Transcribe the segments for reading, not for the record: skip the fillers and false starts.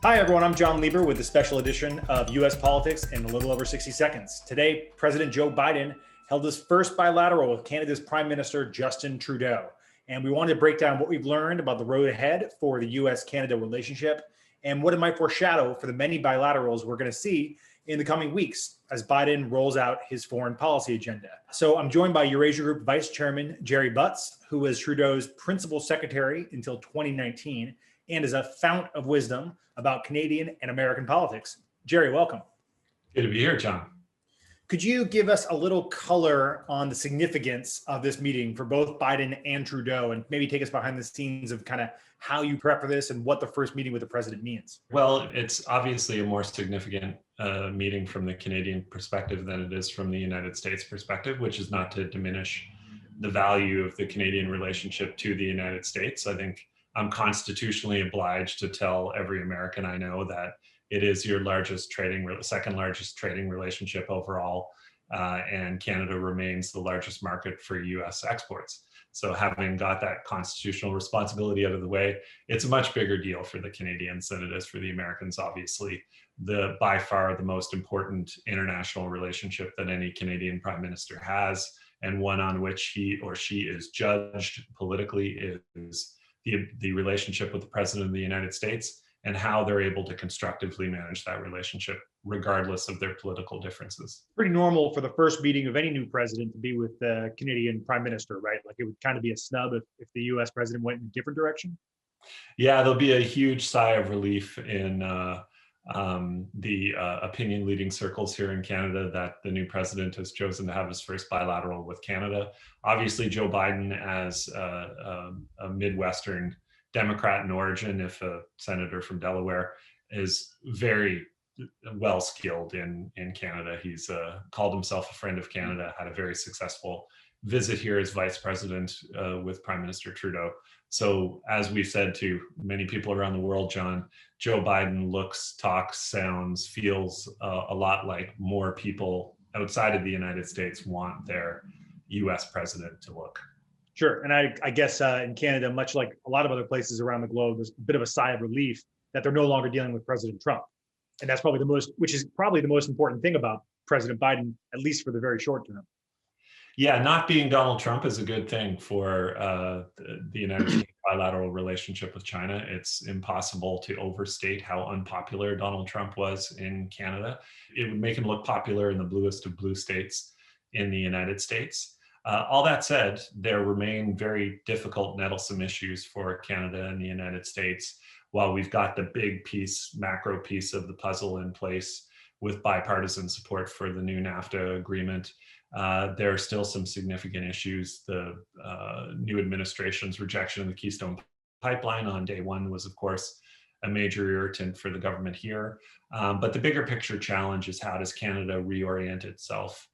Hi, everyone. I'm Jon Lieber with the special edition of U.S. Politics in a little over 60 seconds. Today, President Joe Biden held his first bilateral with Canada's Prime Minister, Justin Trudeau. And we wanted to break down what we've learned about the road ahead for the U.S.-Canada relationship and what it might foreshadow for the many bilaterals we're going to see in the coming weeks as Biden rolls out his foreign policy agenda. So I'm joined by Eurasia Group Vice Chairman Gerald Butts, who was Trudeau's principal secretary until 2019 and is a fount of wisdom about Canadian and American politics. Jerry, welcome. Good to be here, John. Could you give us a little color on the significance of this meeting for both Biden and Trudeau, and maybe take us behind the scenes of kind of how you prep for this and what the first meeting with the president means? Well, it's obviously a more significant meeting from the Canadian perspective than it is from the United States perspective, which is not to diminish the value of the Canadian relationship to the United States. I think I'm constitutionally obliged to tell every American I know that it is your second largest trading relationship overall, and Canada remains the largest market for US exports. So having got that constitutional responsibility out of the way, it's a much bigger deal for the Canadians than it is for the Americans. Obviously, by far the most important international relationship that any Canadian Prime Minister has, and one on which he or she is judged politically, is the relationship with the President of the United States and how they're able to constructively manage that relationship regardless of their political differences. Pretty normal for the first meeting of any new president to be with the Canadian Prime Minister, right? Like it would kind of be a snub if the US president went in a different direction. Yeah, there'll be a huge sigh of relief in the opinion leading circles here in Canada that the new president has chosen to have his first bilateral with Canada. Obviously, Joe Biden, as a Midwestern Democrat in origin, if a senator from Delaware, is very well skilled in Canada. He's called himself a friend of Canada, had a very successful visit here as vice president with Prime Minister Trudeau. So as we've said to many people around the world, John, Joe Biden looks, talks, sounds, feels a lot like more people outside of the United States want their US president to look. Sure. And I guess in Canada, much like a lot of other places around the globe, there's a bit of a sigh of relief that they're no longer dealing with President Trump. And that's probably which is probably the most important thing about President Biden, at least for the very short term. Yeah, not being Donald Trump is a good thing for the United States bilateral relationship with China. It's impossible to overstate how unpopular Donald Trump was in Canada. It would make him look popular in the bluest of blue states in the United States. All that said, there remain very difficult, nettlesome issues for Canada and the United States. While we've got the big piece, macro piece of the puzzle in place with bipartisan support for the new NAFTA agreement, there are still some significant issues. The new administration's rejection of the Keystone Pipeline on day one was, of course, a major irritant for the government here. But the bigger picture challenge is, how does Canada reorient itself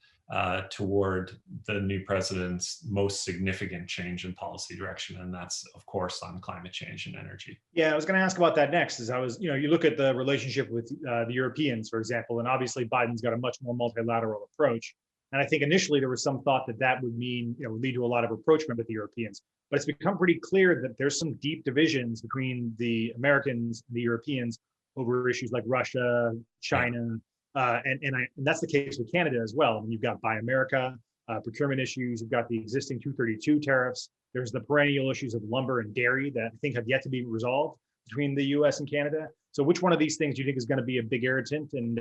toward the new president's most significant change in policy direction, and that's, of course, on climate change and energy. Yeah, I was going to ask about that next. You look at the relationship with the Europeans, for example, and obviously Biden's got a much more multilateral approach. And I think initially there was some thought that would mean, would lead to a lot of rapprochement with the Europeans. But it's become pretty clear that there's some deep divisions between the Americans and the Europeans over issues like Russia, China. And that's the case with Canada as well. I mean, you've got Buy America, procurement issues, you've got the existing 232 tariffs, there's the perennial issues of lumber and dairy that I think have yet to be resolved between the US and Canada. So which one of these things do you think is going to be a big irritant? And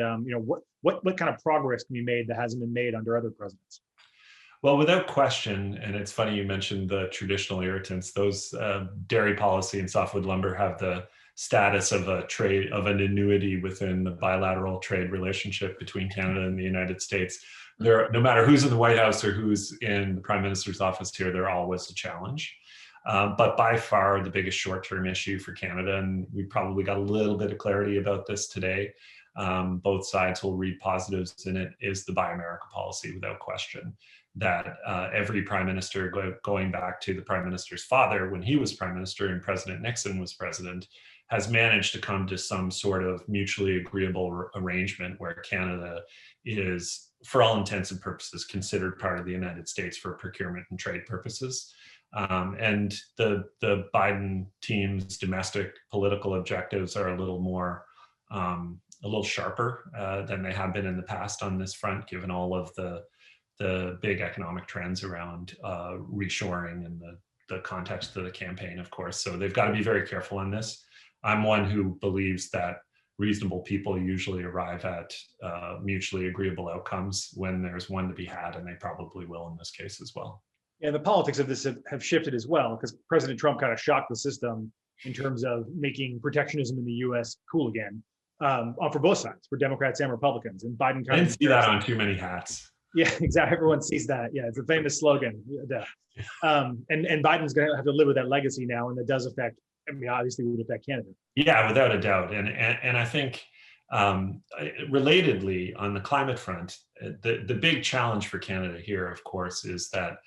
what kind of progress can be made that hasn't been made under other presidents? Well, without question, and it's funny you mentioned the traditional irritants, those dairy policy and softwood lumber have the status of an annuity within the bilateral trade relationship between Canada and the United States. No matter who's in the White House or who's in the Prime Minister's office here, they're always a challenge. But by far the biggest short-term issue for Canada, and we probably got a little bit of clarity about this today, both sides will read positives in it, is the Buy America policy, without question. That every prime minister, going back to the prime minister's father when he was prime minister and President Nixon was president, has managed to come to some sort of mutually agreeable arrangement where Canada is, for all intents and purposes, considered part of the United States for procurement and trade purposes. And the Biden team's domestic political objectives are a little more a little sharper than they have been in the past on this front, given all of the big economic trends around reshoring and the context of the campaign, of course. So they've got to be very careful on this. I'm one who believes that reasonable people usually arrive at mutually agreeable outcomes when there's one to be had, and they probably will in this case as well. Yeah, the politics of this have shifted as well, because President Trump kind of shocked the system in terms of making protectionism in the U.S. cool again, for both sides, for Democrats and Republicans. And Biden kind I didn't of see that on too many hats. Yeah, exactly. Everyone sees that. Yeah, it's a famous slogan. And Biden's going to have to live with that legacy now, and that does affect. I mean, obviously, it would affect Canada. Yeah, without a doubt. And I think relatedly on the climate front, the big challenge for Canada here, of course, is that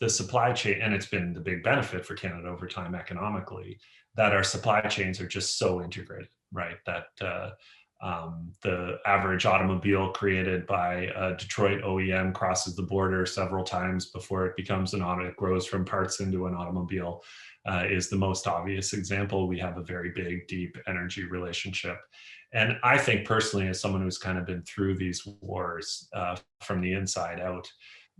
the supply chain, and it's been the big benefit for Canada over time economically, that our supply chains are just so integrated, right? That the average automobile created by a Detroit OEM crosses the border several times before it becomes an auto. It grows from parts into an automobile. Is the most obvious example. We have a very big, deep energy relationship. And I think personally, as someone who's kind of been through these wars from the inside out,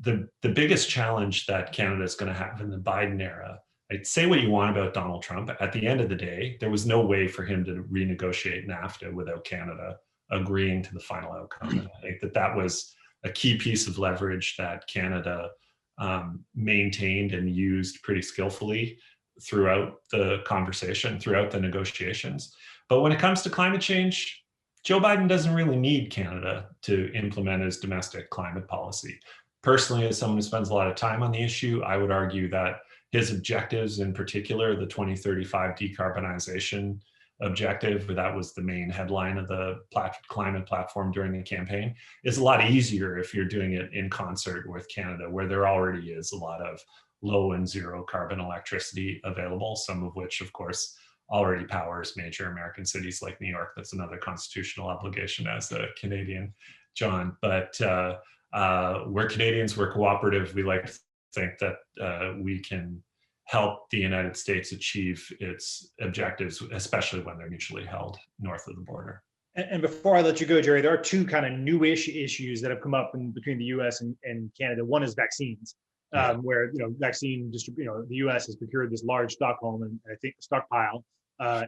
the biggest challenge that Canada is going to have in the Biden era, I'd say what you want about Donald Trump, at the end of the day, there was no way for him to renegotiate NAFTA without Canada agreeing to the final outcome. And I think that was a key piece of leverage that Canada maintained and used pretty skillfully throughout the conversation, throughout the negotiations. But when it comes to climate change, Joe Biden doesn't really need Canada to implement his domestic climate policy. Personally, as someone who spends a lot of time on the issue, I would argue that his objectives, in particular, the 2035 decarbonization objective, that was the main headline of the climate platform during the campaign, is a lot easier if you're doing it in concert with Canada, where there already is a lot of low and zero carbon electricity available, some of which, of course, already powers major American cities like New York. That's another constitutional obligation as a Canadian, John. But we're Canadians, we're cooperative. We like to think that we can help the United States achieve its objectives, especially when they're mutually held north of the border. And before I let you go, Jerry, there are two kind of newish issues that have come up between the U.S. and Canada. One is vaccines, where vaccine the U.S. has procured this large stockpile, and I think the stockpile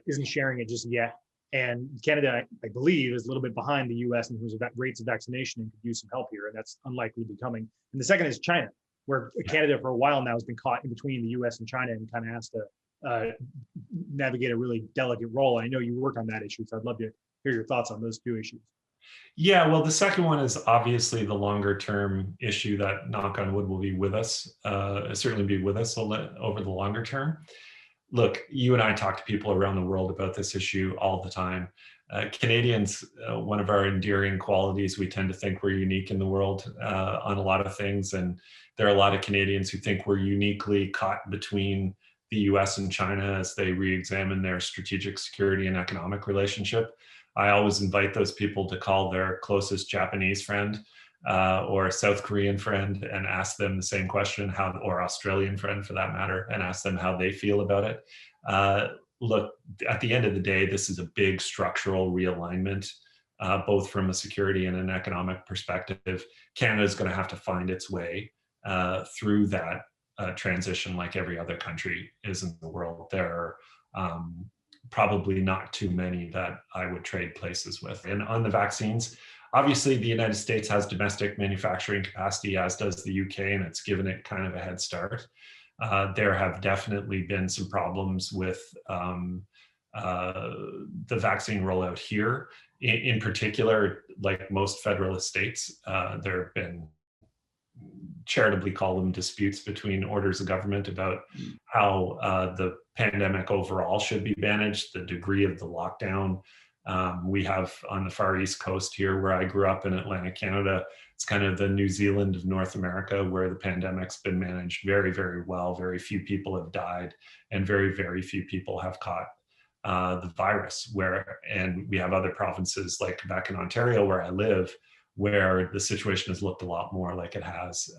isn't sharing it just yet. And Canada, I believe, is a little bit behind the U.S. in terms of rates of vaccination and could use some help here, and that's unlikely to be coming. And the second is China, where Canada for a while now has been caught in between the U.S. and China and kind of has to navigate a really delicate role. I know you work on that issue, so I'd love to hear your thoughts on those two issues. Yeah, well, the second one is obviously the longer term issue that, knock on wood, will be with us, certainly be with us over the longer term. Look, you and I talk to people around the world about this issue all the time. Canadians, one of our endearing qualities, we tend to think we're unique in the world on a lot of things. And there are a lot of Canadians who think we're uniquely caught between the US and China as they re-examine their strategic security and economic relationship. I always invite those people to call their closest Japanese friend or South Korean friend and ask them the same question, or Australian friend for that matter, and ask them how they feel about it. Look, at the end of the day, this is a big structural realignment, both from a security and an economic perspective. Canada is going to have to find its way through that transition like every other country is in the world. There are probably not too many that I would trade places with. And on the vaccines, obviously the United States has domestic manufacturing capacity, as does the UK, and it's given it kind of a head start. There have definitely been some problems with the vaccine rollout here. In particular, like most federalist states, there have been, charitably call them, disputes between orders of government about how the pandemic overall should be managed, the degree of the lockdown. We have on the far east coast here, where I grew up in Atlantic Canada, it's kind of the New Zealand of North America, where the pandemic's been managed very, very well. Very few people have died, and very, very few people have caught the virus. And we have other provinces like Quebec and Ontario, where I live, where the situation has looked a lot more like it has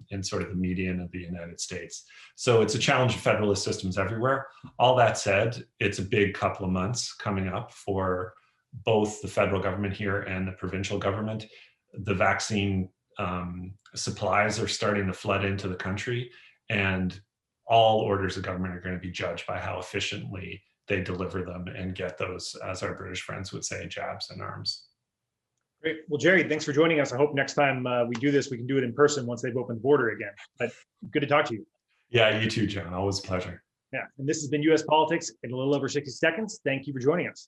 in sort of the median of the United States. So it's a challenge of federalist systems everywhere. All that said, it's a big couple of months coming up for both the federal government here and the provincial government. The vaccine supplies are starting to flood into the country, and all orders of government are going to be judged by how efficiently they deliver them and get those, as our British friends would say, jabs and arms. Great. Well, Jerry, thanks for joining us. I hope next time we do this, we can do it in person once they've opened the border again. But good to talk to you. Yeah, you too, John. Always a pleasure. Yeah. And this has been US Politics in a little over 60 seconds. Thank you for joining us.